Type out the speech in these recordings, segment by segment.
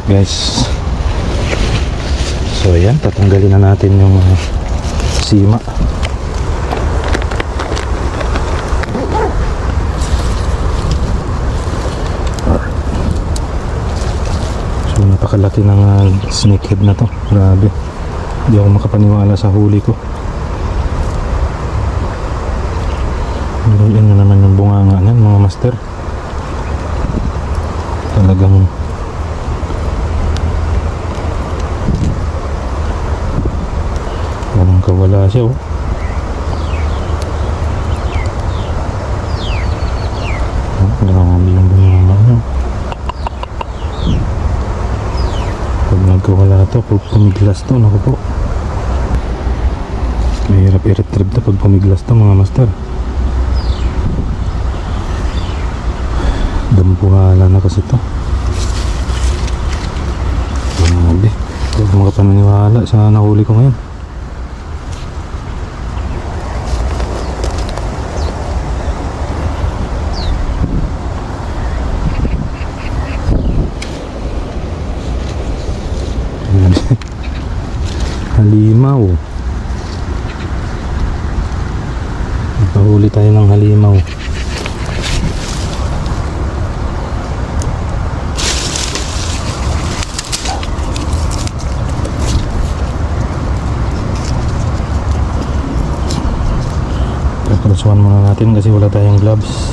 Alright guys, so ayan, tatanggalin na natin yung sima. So napakalaki ng snakehead na to, grabe. Hindi ako makapaniwala sa huli ko. Yan na naman yung bunganga niyan mga master. Talagang walang kawala siya oh. Grabe yung bunganga niya. Pag nagkawala to, pag pumiglas to, naku po, mahirap i-retrieve to pag pumiglas to mga master. Dampuhala na kasi to. Grabe, hindi ako makapaniwala sa nahuli ko ngayon. Halimaw. Nakahuli tayo ng halimaw. Paprasuhan muna natin kasi wala tayong gloves.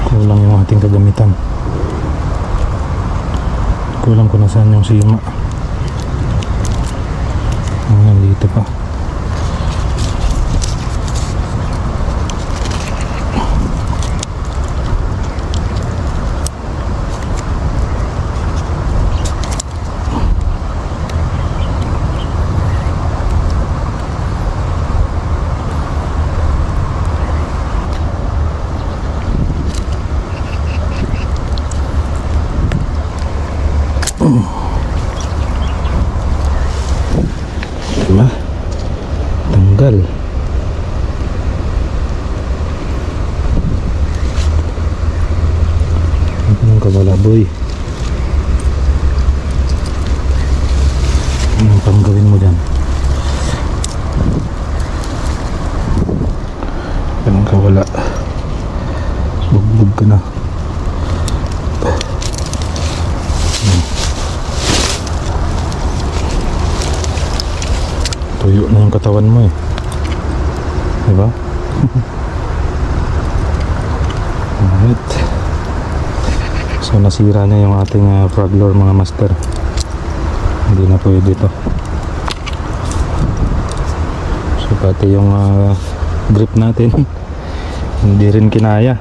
Kulang yung ating kagamitan. Kulang ko na saan yung sima. Nandito pa. Diba? Tanggal. Anong kawala boy? Anong pang gawin mo dyan? Anong kawala? Bugbog ka na. Tuyo na yung katawan mo eh. Diba? Alright. So nasira na yung ating frog lure mga master. Hindi na pwede to. So pati yung grip natin hindi rin kinaya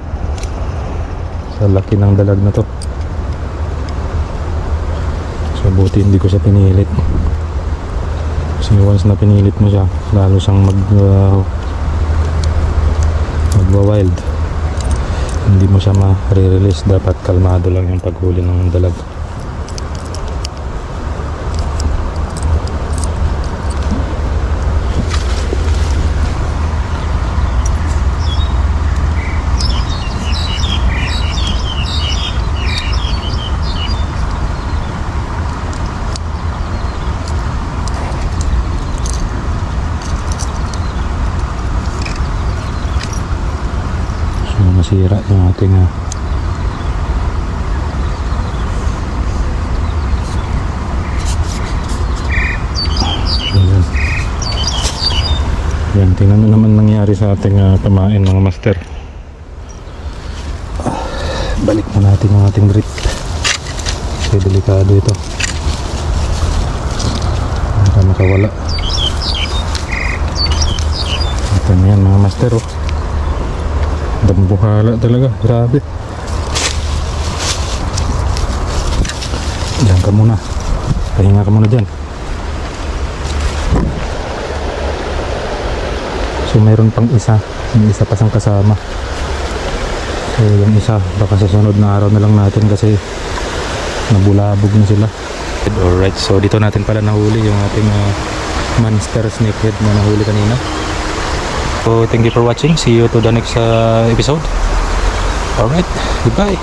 sa laki ng dalag na to. So buti hindi ko siya pinilit. Kasi once na pinilit mo siya, lalo siyang magwa-wild. Hindi mo siya ma-re-release. Dapat kalmado lang yung paghuli ng dalag. Masira yung ating yan, tingnan mo naman nangyari sa ating pamain mga master. Balik na natin yung ating grip kasi delikado ito, baka makawala. Ito na yan mga master oh. Dambuhala talaga, grabe. Diyan ka muna, pahinga ka muna dyan. So mayroon pang isa, may isa pa siyang kasama. So yung isa baka sa sunod na araw na lang natin kasi nabulabog na sila. Alright, so dito natin pala nahuli yung ating monster snakehead na nahuli kanina. So thank you for watching. See you to the next episode. Alright, goodbye.